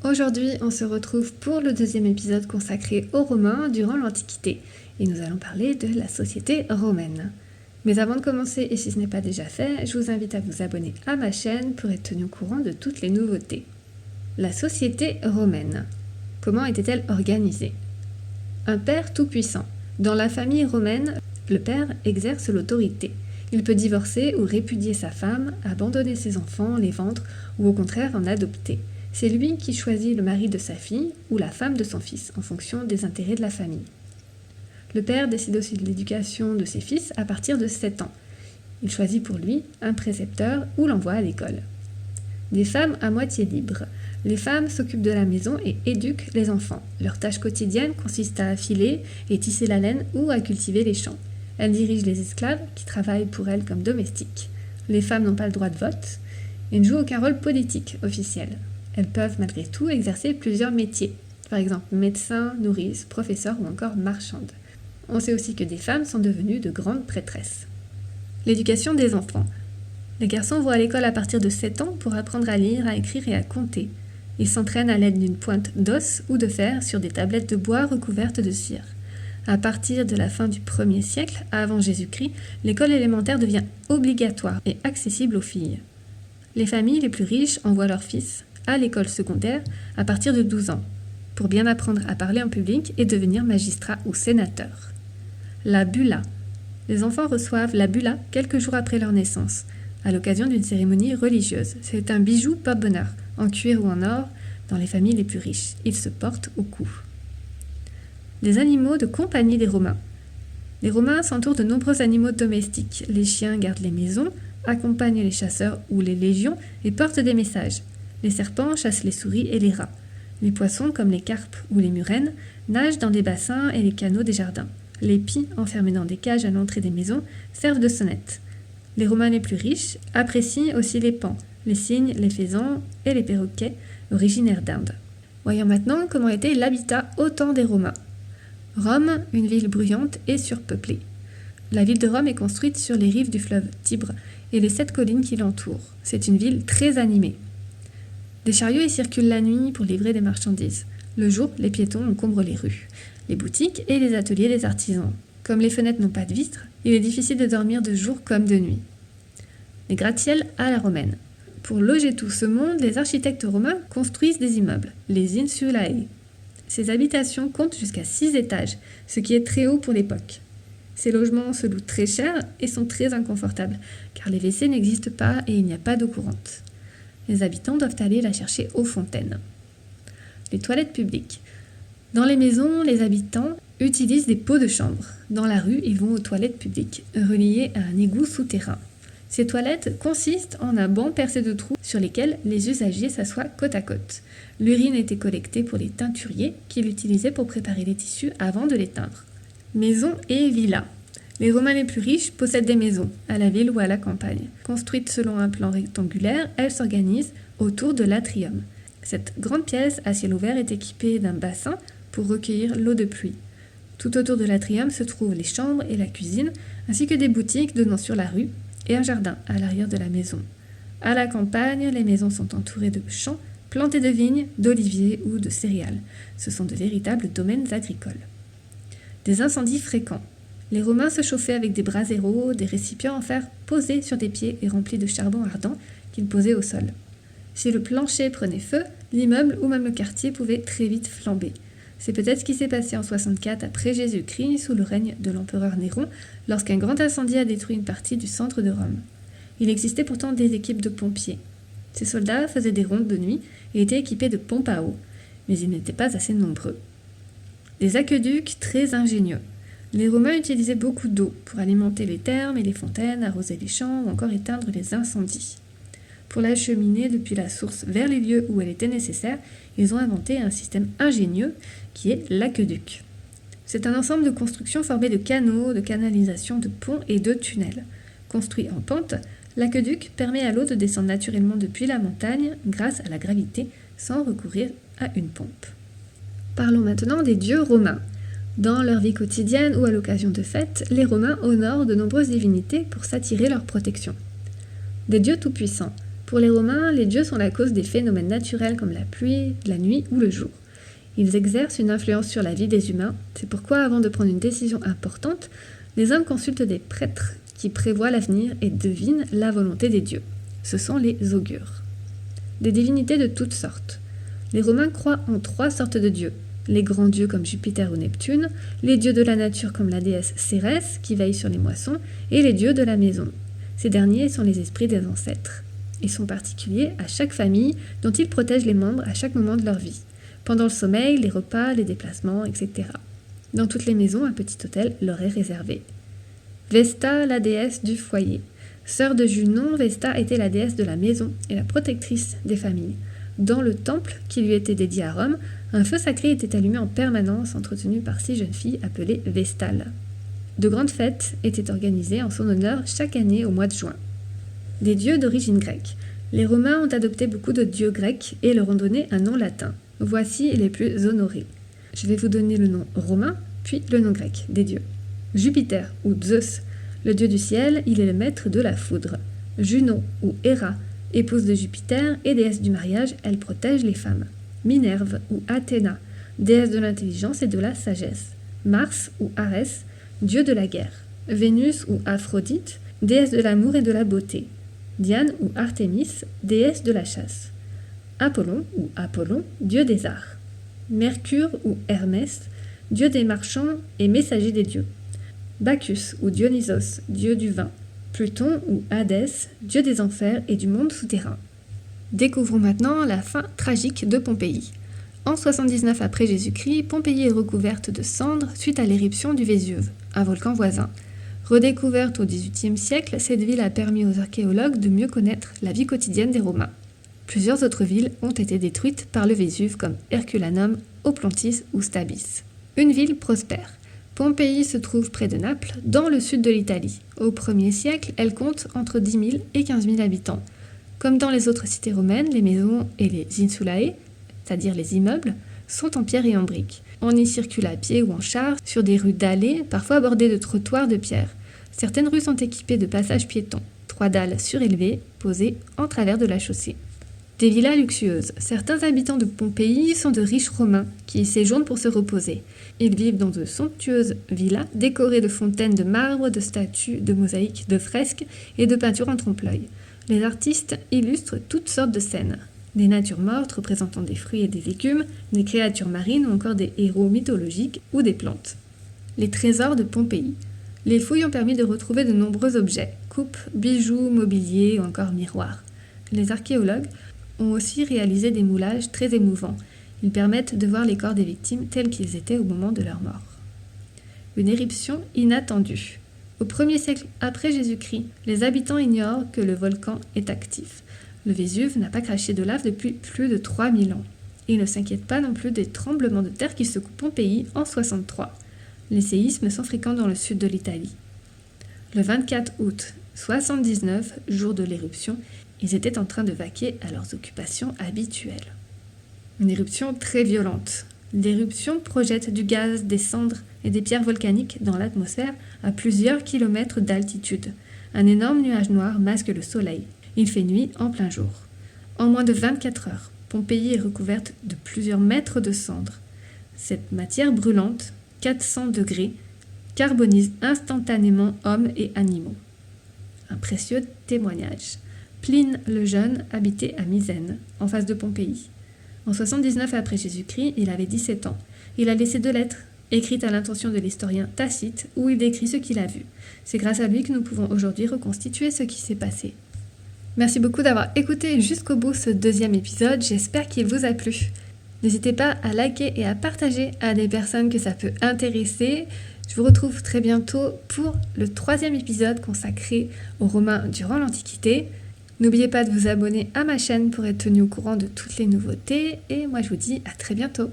Aujourd'hui, on se retrouve pour le deuxième épisode consacré aux Romains durant l'Antiquité et nous allons parler de la société romaine. Mais avant de commencer, et si ce n'est pas déjà fait, je vous invite à vous abonner à ma chaîne pour être tenu au courant de toutes les nouveautés. La société romaine. Comment était-elle organisée ? Un père tout-puissant. Dans la famille romaine, le père exerce l'autorité. Il peut divorcer ou répudier sa femme, abandonner ses enfants, les vendre ou au contraire en adopter. C'est lui qui choisit le mari de sa fille ou la femme de son fils en fonction des intérêts de la famille. Le père décide aussi de l'éducation de ses fils à partir de 7 ans. Il choisit pour lui un précepteur ou l'envoie à l'école. Des femmes à moitié libres. Les femmes s'occupent de la maison et éduquent les enfants. Leur tâche quotidienne consiste à filer et tisser la laine ou à cultiver les champs. Elles dirigent les esclaves qui travaillent pour elles comme domestiques. Les femmes n'ont pas le droit de vote et ne jouent aucun rôle politique officiel. Elles peuvent malgré tout exercer plusieurs métiers, par exemple médecin, nourrice, professeur ou encore marchande. On sait aussi que des femmes sont devenues de grandes prêtresses. L'éducation des enfants. Les garçons vont à l'école à partir de 7 ans pour apprendre à lire, à écrire et à compter. Ils s'entraînent à l'aide d'une pointe d'os ou de fer sur des tablettes de bois recouvertes de cire. À partir de la fin du 1er siècle, avant Jésus-Christ, l'école élémentaire devient obligatoire et accessible aux filles. Les familles les plus riches envoient leurs fils à l'école secondaire à partir de 12 ans, pour bien apprendre à parler en public et devenir magistrat ou sénateur. La bulla. Les enfants reçoivent la bulla quelques jours après leur naissance, à l'occasion d'une cérémonie religieuse. C'est un bijou porte-bonheur, en cuir ou en or, dans les familles les plus riches. Il se porte au cou. Les animaux de compagnie des Romains. Les Romains s'entourent de nombreux animaux domestiques. Les chiens gardent les maisons, accompagnent les chasseurs ou les légions et portent des messages. Les serpents chassent les souris et les rats. Les poissons, comme les carpes ou les murènes, nagent dans des bassins et les canaux des jardins. Les pies, enfermés dans des cages à l'entrée des maisons, servent de sonnettes. Les Romains les plus riches apprécient aussi les paons, les cygnes, les faisans et les perroquets, originaires d'Inde. Voyons maintenant comment était l'habitat au temps des Romains. Rome, une ville bruyante et surpeuplée. La ville de Rome est construite sur les rives du fleuve Tibre et les 7 collines qui l'entourent. C'est une ville très animée. Des chariots y circulent la nuit pour livrer des marchandises. Le jour, les piétons encombrent les rues, les boutiques et les ateliers des artisans. Comme les fenêtres n'ont pas de vitres, il est difficile de dormir de jour comme de nuit. Les gratte-ciels à la romaine. Pour loger tout ce monde, les architectes romains construisent des immeubles, les insulae. Ces habitations comptent jusqu'à 6 étages, ce qui est très haut pour l'époque. Ces logements se louent très cher et sont très inconfortables, car les WC n'existent pas et il n'y a pas d'eau courante. Les habitants doivent aller la chercher aux fontaines. Les toilettes publiques. Dans les maisons, les habitants utilisent des pots de chambre. Dans la rue, ils vont aux toilettes publiques, reliées à un égout souterrain. Ces toilettes consistent en un banc percé de trous sur lesquels les usagers s'assoient côte à côte. L'urine était collectée pour les teinturiers qui l'utilisaient pour préparer les tissus avant de les teindre. Maisons et villas. Les Romains les plus riches possèdent des maisons, à la ville ou à la campagne. Construites selon un plan rectangulaire, elles s'organisent autour de l'atrium. Cette grande pièce à ciel ouvert est équipée d'un bassin pour recueillir l'eau de pluie. Tout autour de l'atrium se trouvent les chambres et la cuisine, ainsi que des boutiques donnant sur la rue et un jardin à l'arrière de la maison. À la campagne, les maisons sont entourées de champs, plantés de vignes, d'oliviers ou de céréales. Ce sont de véritables domaines agricoles. Des incendies fréquents. Les Romains se chauffaient avec des braseros, des récipients en fer posés sur des pieds et remplis de charbon ardent qu'ils posaient au sol. Si le plancher prenait feu, l'immeuble ou même le quartier pouvait très vite flamber. C'est peut-être ce qui s'est passé en 64 après Jésus-Christ sous le règne de l'empereur Néron lorsqu'un grand incendie a détruit une partie du centre de Rome. Il existait pourtant des équipes de pompiers. Ces soldats faisaient des rondes de nuit et étaient équipés de pompes à eau, mais ils n'étaient pas assez nombreux. Des aqueducs très ingénieux. Les Romains utilisaient beaucoup d'eau pour alimenter les thermes et les fontaines, arroser les champs ou encore éteindre les incendies. Pour l'acheminer depuis la source vers les lieux où elle était nécessaire, ils ont inventé un système ingénieux qui est l'aqueduc. C'est un ensemble de constructions formées de canaux, de canalisations, de ponts et de tunnels. Construit en pente, l'aqueduc permet à l'eau de descendre naturellement depuis la montagne grâce à la gravité sans recourir à une pompe. Parlons maintenant des dieux romains. Dans leur vie quotidienne ou à l'occasion de fêtes, les Romains honorent de nombreuses divinités pour s'attirer leur protection. Des dieux tout-puissants. Pour les Romains, les dieux sont la cause des phénomènes naturels comme la pluie, la nuit ou le jour. Ils exercent une influence sur la vie des humains, c'est pourquoi avant de prendre une décision importante, les hommes consultent des prêtres qui prévoient l'avenir et devinent la volonté des dieux. Ce sont les augures. Des divinités de toutes sortes. Les Romains croient en 3 sortes de dieux. Les grands dieux comme Jupiter ou Neptune, les dieux de la nature comme la déesse Cérès qui veille sur les moissons, et les dieux de la maison. Ces derniers sont les esprits des ancêtres. Ils sont particuliers à chaque famille dont ils protègent les membres à chaque moment de leur vie. Pendant le sommeil, les repas, les déplacements, etc. Dans toutes les maisons, un petit hôtel leur est réservé. Vesta, la déesse du foyer. Sœur de Junon, Vesta était la déesse de la maison et la protectrice des familles. Dans le temple qui lui était dédié à Rome, un feu sacré était allumé en permanence, entretenu par 6 jeunes filles appelées Vestales. De grandes fêtes étaient organisées en son honneur chaque année au mois de juin. Des dieux d'origine grecque. Les Romains ont adopté beaucoup de dieux grecs et leur ont donné un nom latin. Voici les plus honorés. Je vais vous donner le nom romain, puis le nom grec des dieux. Jupiter ou Zeus, le dieu du ciel, il est le maître de la foudre. Junon ou Héra, épouse de Jupiter et déesse du mariage, elle protège les femmes. Minerve ou Athéna, déesse de l'intelligence et de la sagesse. Mars ou Arès, dieu de la guerre. Vénus ou Aphrodite, déesse de l'amour et de la beauté. Diane ou Artémis, déesse de la chasse. Apollon ou Apollon, dieu des arts. Mercure ou Hermès, dieu des marchands et messager des dieux. Bacchus ou Dionysos, dieu du vin. Pluton ou Hadès, dieu des enfers et du monde souterrain. Découvrons maintenant la fin tragique de Pompéi. En 79 après Jésus-Christ, Pompéi est recouverte de cendres suite à l'éruption du Vésuve, un volcan voisin. Redécouverte au XVIIIe siècle, cette ville a permis aux archéologues de mieux connaître la vie quotidienne des Romains. Plusieurs autres villes ont été détruites par le Vésuve comme Herculanum, Oplontis ou Stabis. Une ville prospère. Pompéi se trouve près de Naples, dans le sud de l'Italie. Au 1er siècle, elle compte entre 10 000 et 15 000 habitants. Comme dans les autres cités romaines, les maisons et les insulae, c'est-à-dire les immeubles, sont en pierre et en briques. On y circule à pied ou en char, sur des rues dallées, parfois bordées de trottoirs de pierre. Certaines rues sont équipées de passages piétons, 3 dalles surélevées, posées en travers de la chaussée. Des villas luxueuses. Certains habitants de Pompéi sont de riches Romains qui y séjournent pour se reposer. Ils vivent dans de somptueuses villas décorées de fontaines de marbre, de statues, de mosaïques, de fresques et de peintures en trompe-l'œil. Les artistes illustrent toutes sortes de scènes. Des natures mortes représentant des fruits et des légumes, des créatures marines ou encore des héros mythologiques ou des plantes. Les trésors de Pompéi. Les fouilles ont permis de retrouver de nombreux objets, coupes, bijoux, mobilier ou encore miroirs. Les archéologues ont aussi réalisé des moulages très émouvants. Ils permettent de voir les corps des victimes tels qu'ils étaient au moment de leur mort. Une éruption inattendue. Au 1er siècle après Jésus-Christ, les habitants ignorent que le volcan est actif. Le Vésuve n'a pas craché de lave depuis plus de 3000 ans. Ils ne s'inquiètent pas non plus des tremblements de terre qui secouent Pompéi en 63. Les séismes sont fréquents dans le sud de l'Italie. Le 24 août 79, jour de l'éruption, ils étaient en train de vaquer à leurs occupations habituelles. Une éruption très violente. L'éruption projette du gaz, des cendres et des pierres volcaniques dans l'atmosphère à plusieurs kilomètres d'altitude. Un énorme nuage noir masque le soleil. Il fait nuit en plein jour. En moins de 24 heures, Pompéi est recouverte de plusieurs mètres de cendres. Cette matière brûlante, 400 degrés, carbonise instantanément hommes et animaux. Un précieux témoignage. Pline le Jeune habitait à Misène, en face de Pompéi. En 79 après Jésus-Christ, il avait 17 ans. Il a laissé 2 lettres, écrites à l'intention de l'historien Tacite, où il décrit ce qu'il a vu. C'est grâce à lui que nous pouvons aujourd'hui reconstituer ce qui s'est passé. Merci beaucoup d'avoir écouté jusqu'au bout ce 2e épisode, j'espère qu'il vous a plu. N'hésitez pas à liker et à partager à des personnes que ça peut intéresser. Je vous retrouve très bientôt pour le 3e épisode consacré aux Romains durant l'Antiquité. N'oubliez pas de vous abonner à ma chaîne pour être tenu au courant de toutes les nouveautés et moi je vous dis à très bientôt.